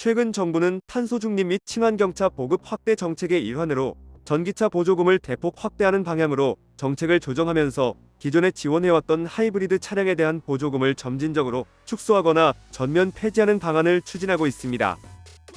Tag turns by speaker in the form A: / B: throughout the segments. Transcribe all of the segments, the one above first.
A: 최근 정부는 탄소 중립 및 친환경차 보급 확대 정책의 일환으로 전기차 보조금을 대폭 확대하는 방향으로 정책을 조정하면서 기존에 지원해왔던 하이브리드 차량에 대한 보조금을 점진적으로 축소하거나 전면 폐지하는 방안을 추진하고 있습니다.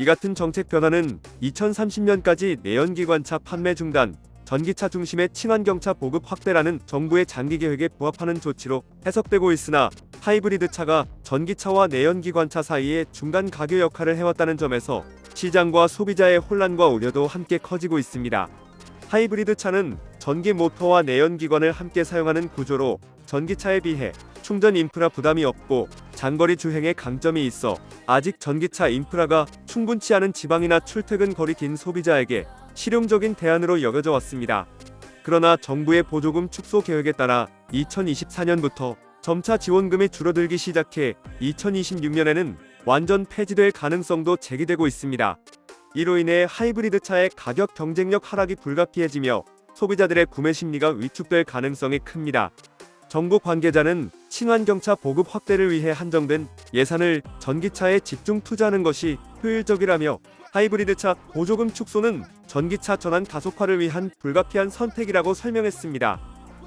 A: 이 같은 정책 변화는 2030년까지 내연기관차 판매 중단, 전기차 중심의 친환경차 보급 확대라는 정부의 장기 계획에 부합하는 조치로 해석되고 있으나 하이브리드 차가 전기차와 내연기관차 사이의 중간 가교 역할을 해왔다는 점에서 시장과 소비자의 혼란과 우려도 함께 커지고 있습니다. 하이브리드 차는 전기 모터와 내연기관을 함께 사용하는 구조로 전기차에 비해 충전 인프라 부담이 없고 장거리 주행에 강점이 있어 아직 전기차 인프라가 충분치 않은 지방이나 출퇴근 거리 긴 소비자에게 실용적인 대안으로 여겨져 왔습니다. 그러나 정부의 보조금 축소 계획에 따라 2024년부터 점차 지원금이 줄어들기 시작해 2026년에는 완전 폐지될 가능성도 제기되고 있습니다. 이로 인해 하이브리드 차의 가격 경쟁력 하락이 불가피해지며 소비자들의 구매 심리가 위축될 가능성이 큽니다. 정부 관계자는 친환경차 보급 확대를 위해 한정된 예산을 전기차에 집중 투자하는 것이 효율적이라며 하이브리드 차 보조금 축소는 전기차 전환 가속화를 위한 불가피한 선택이라고 설명했습니다.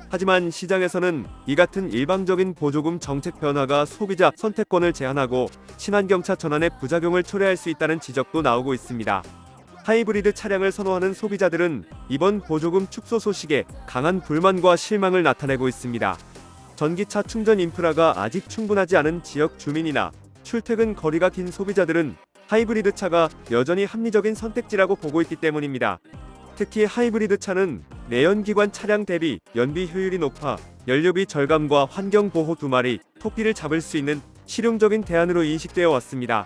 A: 하지만 시장에서는 이 같은 일방적인 보조금 정책 변화가 소비자 선택권을 제한하고 친환경차 전환의 부작용을 초래할 수 있다는 지적도 나오고 있습니다. 하이브리드 차량을 선호하는 소비자들은 이번 보조금 축소 소식에 강한 불만과 실망을 나타내고 있습니다. 전기차 충전 인프라가 아직 충분하지 않은 지역 주민이나 출퇴근 거리가 긴 소비자들은 하이브리드 차가 여전히 합리적인 선택지라고 보고 있기 때문입니다. 특히 하이브리드 차는 내연기관 차량 대비 연비 효율이 높아 연료비 절감과 환경보호 두 마리 토끼를 잡을 수 있는 실용적인 대안으로 인식되어 왔습니다.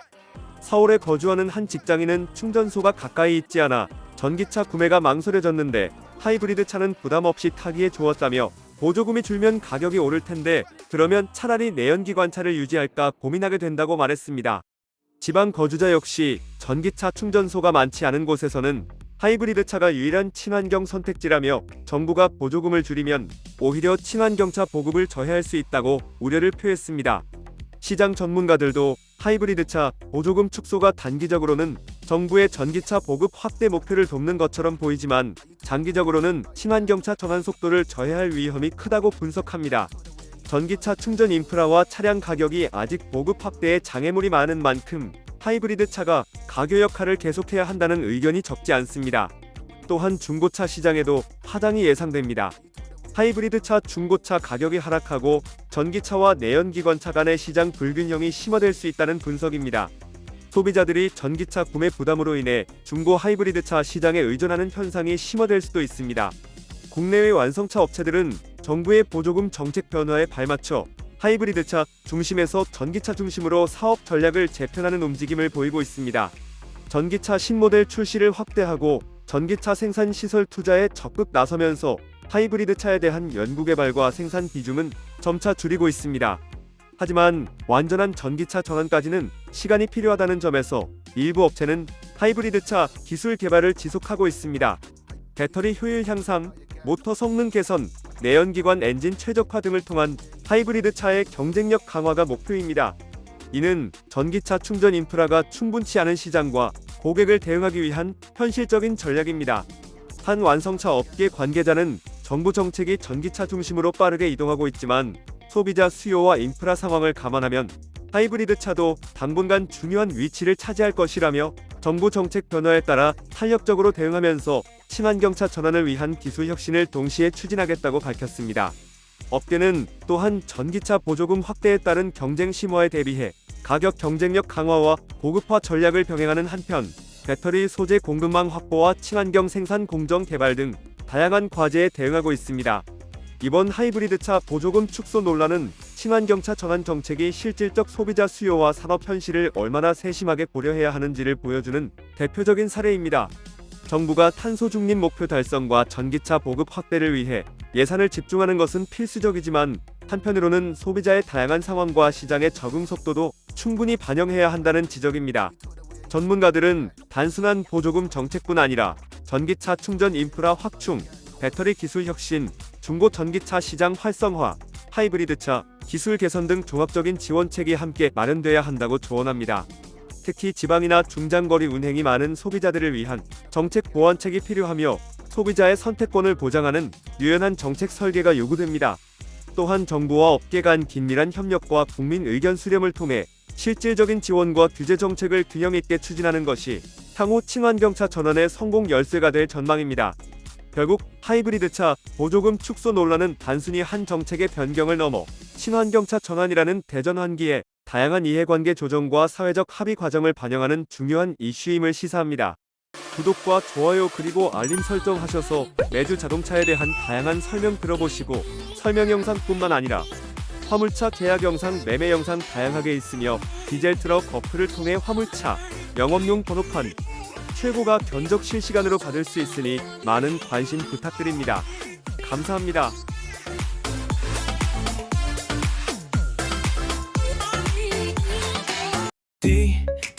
A: 서울에 거주하는 한 직장인은 충전소가 가까이 있지 않아 전기차 구매가 망설여졌는데 하이브리드 차는 부담 없이 타기에 좋았다며 보조금이 줄면 가격이 오를 텐데 그러면 차라리 내연기관차를 유지할까 고민하게 된다고 말했습니다. 지방 거주자 역시 전기차 충전소가 많지 않은 곳에서는 하이브리드 차가 유일한 친환경 선택지라며 정부가 보조금을 줄이면 오히려 친환경차 보급을 저해할 수 있다고 우려를 표했습니다. 시장 전문가들도 하이브리드 차 보조금 축소가 단기적으로는 정부의 전기차 보급 확대 목표를 돕는 것처럼 보이지만 장기적으로는 친환경차 전환 속도를 저해할 위험이 크다고 분석합니다. 전기차 충전 인프라와 차량 가격이 아직 보급 확대에 장애물이 많은 만큼 하이브리드 차가 가교 역할을 계속해야 한다는 의견이 적지 않습니다. 또한 중고차 시장에도 하강이 예상됩니다. 하이브리드 차 중고차 가격이 하락하고 전기차와 내연기관차 간의 시장 불균형이 심화될 수 있다는 분석입니다. 소비자들이 전기차 구매 부담으로 인해 중고 하이브리드 차 시장에 의존하는 현상이 심화될 수도 있습니다. 국내외 완성차 업체들은 정부의 보조금 정책 변화에 발맞춰 하이브리드 차 중심에서 전기차 중심으로 사업 전략을 재편하는 움직임을 보이고 있습니다. 전기차 신모델 출시를 확대하고 전기차 생산 시설 투자에 적극 나서면서 하이브리드 차에 대한 연구개발과 생산 비중은 점차 줄이고 있습니다. 하지만 완전한 전기차 전환까지는 시간이 필요하다는 점에서 일부 업체는 하이브리드 차 기술 개발을 지속하고 있습니다. 배터리 효율 향상, 모터 성능 개선, 내연기관 엔진 최적화 등을 통한 하이브리드 차의 경쟁력 강화가 목표입니다. 이는 전기차 충전 인프라가 충분치 않은 시장과 고객을 대응하기 위한 현실적인 전략입니다. 한 완성차 업계 관계자는 정부 정책이 전기차 중심으로 빠르게 이동하고 있지만 소비자 수요와 인프라 상황을 감안하면 하이브리드 차도 당분간 중요한 위치를 차지할 것이라며 정부 정책 변화에 따라 탄력적으로 대응하면서 친환경차 전환을 위한 기술 혁신을 동시에 추진하겠다고 밝혔습니다. 업계는 또한 전기차 보조금 확대에 따른 경쟁 심화에 대비해 가격 경쟁력 강화와 고급화 전략을 병행하는 한편 배터리 소재 공급망 확보와 친환경 생산 공정 개발 등 다양한 과제에 대응하고 있습니다. 이번 하이브리드 차 보조금 축소 논란은 친환경차 전환 정책이 실질적 소비자 수요와 산업 현실을 얼마나 세심하게 고려해야 하는지를 보여주는 대표적인 사례입니다. 정부가 탄소 중립 목표 달성과 전기차 보급 확대를 위해 예산을 집중하는 것은 필수적이지만 한편으로는 소비자의 다양한 상황과 시장의 적응 속도도 충분히 반영해야 한다는 지적입니다. 전문가들은 단순한 보조금 정책뿐 아니라 전기차 충전 인프라 확충, 배터리 기술 혁신, 중고 전기차 시장 활성화, 하이브리드 차 기술 개선 등 종합적인 지원책이 함께 마련돼야 한다고 조언합니다. 특히 지방이나 중장거리 운행이 많은 소비자들을 위한 정책 보완책이 필요하며 소비자의 선택권을 보장하는 유연한 정책 설계가 요구됩니다. 또한 정부와 업계 간 긴밀한 협력과 국민 의견 수렴을 통해 실질적인 지원과 규제 정책을 균형 있게 추진하는 것이 향후 친환경차 전환의 성공 열쇠가 될 전망입니다. 결국 하이브리드차 보조금 축소 논란은 단순히 한 정책의 변경을 넘어 친환경차 전환이라는 대전환기에 다양한 이해관계 조정과 사회적 합의 과정을 반영하는 중요한 이슈임을 시사합니다. 구독과 좋아요 그리고 알림 설정하셔서 매주 자동차에 대한 다양한 설명 들어보시고 설명 영상뿐만 아니라 화물차 계약 영상, 매매 영상 다양하게 있으며 디젤 트럭 어플을 통해 화물차 영업용 번호판 최고가 견적 실시간으로 받을 수 있으니 많은 관심 부탁드립니다. 감사합니다.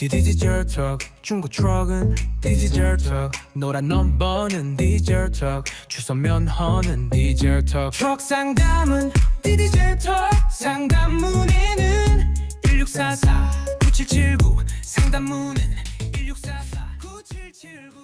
B: 디지털 턱 중고 트럭은 디지털 턱 노란 넘버는 디지털 턱 주소 면허는 디지털 턱 트럭 상담은 디지털 턱 상담 문의는 1644 9779 상담 문의는 1644 9779